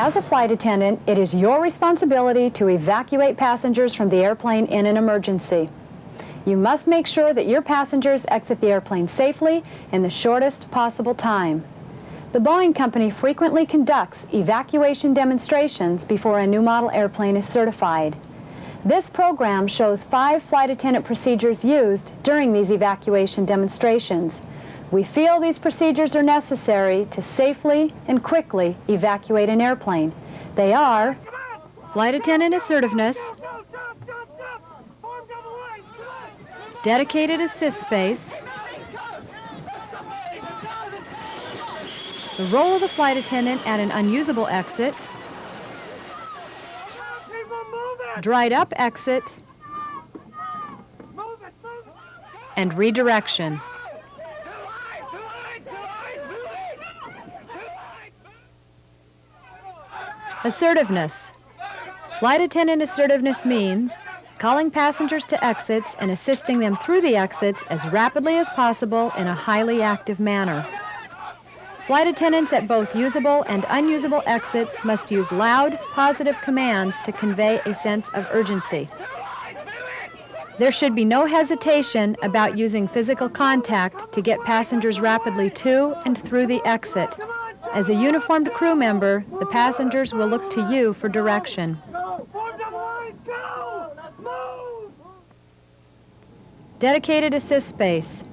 As a flight attendant, it is your responsibility to evacuate passengers from the airplane in an emergency. You must make sure that your passengers exit the airplane safely in the shortest possible time. The Boeing company frequently conducts evacuation demonstrations before a new model airplane is certified. This program shows 5 flight attendant procedures used during these evacuation demonstrations. We feel these procedures are necessary to safely and quickly evacuate an airplane. They are flight attendant assertiveness, dedicated assist space, the role of the flight attendant at an unusable exit, dried up exit, and redirection. Assertiveness. Flight attendant assertiveness means calling passengers to exits and assisting them through the exits as rapidly as possible in a highly active manner. Flight attendants at both usable and unusable exits must use loud, positive commands to convey a sense of urgency. There should be no hesitation about using physical contact to get passengers rapidly to and through the exit. As a uniformed crew member, the passengers will look to you for direction. Dedicated assist space.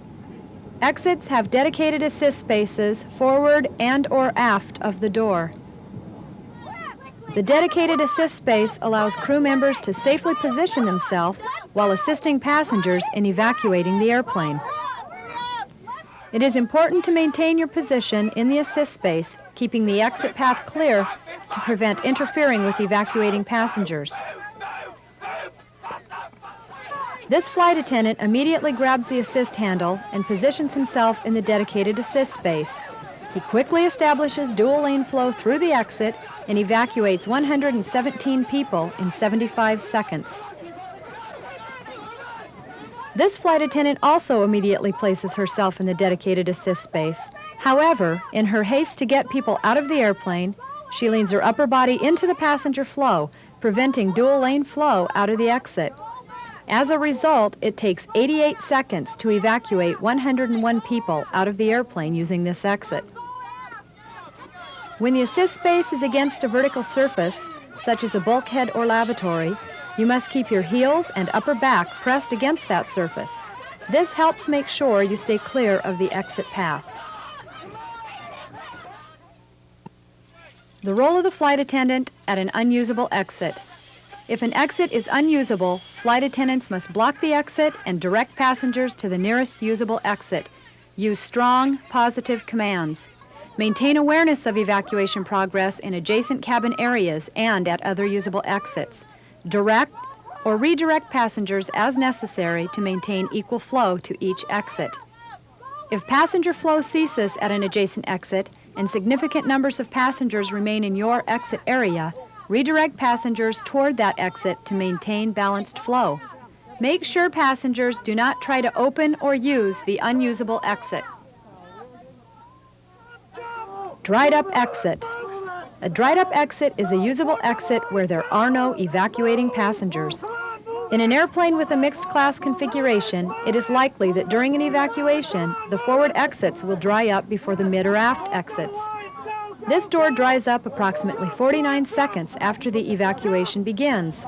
Exits have dedicated assist spaces forward and/or aft of the door. The dedicated assist space allows crew members to safely position themselves while assisting passengers in evacuating the airplane. It is important to maintain your position in the assist space, keeping the exit path clear to prevent interfering with evacuating passengers. This flight attendant immediately grabs the assist handle and positions himself in the dedicated assist space. He quickly establishes dual lane flow through the exit and evacuates 117 people in 75 seconds. This flight attendant also immediately places herself in the dedicated assist space. However, in her haste to get people out of the airplane, she leans her upper body into the passenger flow, preventing dual lane flow out of the exit. As a result, it takes 88 seconds to evacuate 101 people out of the airplane using this exit. When the assist space is against a vertical surface, such as a bulkhead or lavatory, you must keep your heels and upper back pressed against that surface. This helps make sure you stay clear of the exit path. The role of the flight attendant at an unusable exit. If an exit is unusable, flight attendants must block the exit and direct passengers to the nearest usable exit. Use strong, positive commands. Maintain awareness of evacuation progress in adjacent cabin areas and at other usable exits. Direct or redirect passengers as necessary to maintain equal flow to each exit. If passenger flow ceases at an adjacent exit and significant numbers of passengers remain in your exit area, redirect passengers toward that exit to maintain balanced flow. Make sure passengers do not try to open or use the unusable exit. Dried up exit. A dried up exit is a usable exit where there are no evacuating passengers. In an airplane with a mixed class configuration, it is likely that during an evacuation, the forward exits will dry up before the mid or aft exits. This door dries up approximately 49 seconds after the evacuation begins.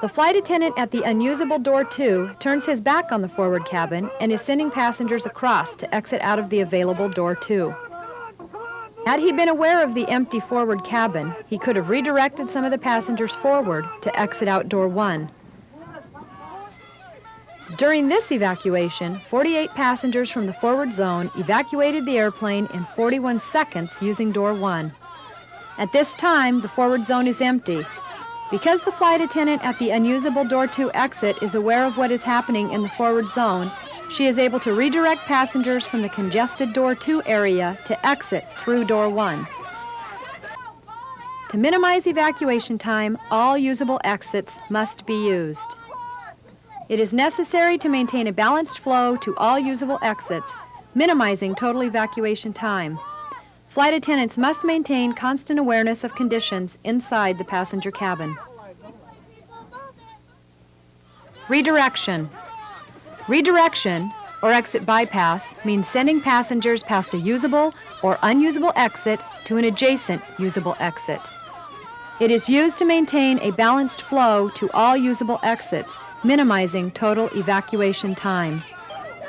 The flight attendant at the unusable door 2 turns his back on the forward cabin and is sending passengers across to exit out of the available door 2. Had he been aware of the empty forward cabin, he could have redirected some of the passengers forward to exit out door 1. During this evacuation, 48 passengers from the forward zone evacuated the airplane in 41 seconds using door 1. At this time, the forward zone is empty. Because the flight attendant at the unusable door 2 exit is aware of what is happening in the forward zone, she is able to redirect passengers from the congested door 2 area to exit through door 1. To minimize evacuation time, all usable exits must be used. It is necessary to maintain a balanced flow to all usable exits minimizing total evacuation time. Flight attendants must maintain constant awareness of conditions inside the passenger cabin. Redirection. Redirection, or exit bypass, means sending passengers past a usable or unusable exit to an adjacent usable exit. It is used to maintain a balanced flow to all usable exits, minimizing total evacuation time.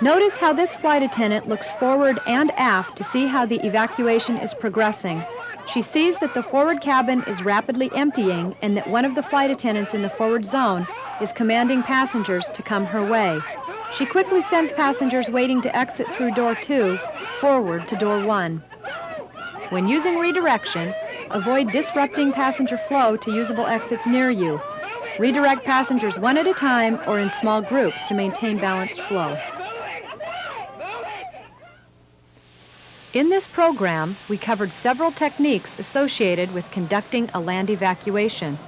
Notice how this flight attendant looks forward and aft to see how the evacuation is progressing. She sees that the forward cabin is rapidly emptying and that one of the flight attendants in the forward zone is commanding passengers to come her way. She quickly sends passengers waiting to exit through door 2 forward to door 1. When using redirection, avoid disrupting passenger flow to usable exits near you. Redirect passengers one at a time or in small groups to maintain balanced flow. In this program, we covered several techniques associated with conducting a land evacuation.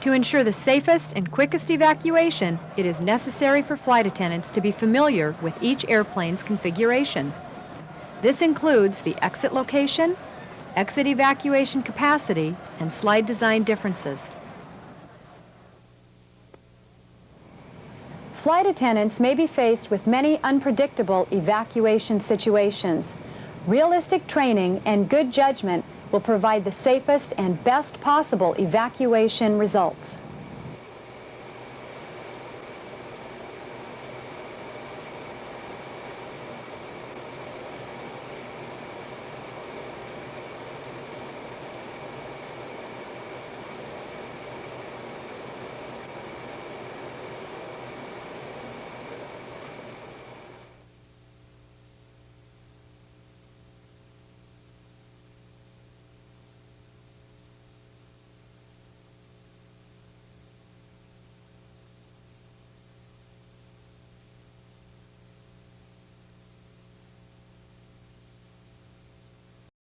To ensure the safest and quickest evacuation, it is necessary for flight attendants to be familiar with each airplane's configuration. This includes the exit location, exit evacuation capacity, and slide design differences. Flight attendants may be faced with many unpredictable evacuation situations. Realistic training and good judgment will provide the safest and best possible evacuation results.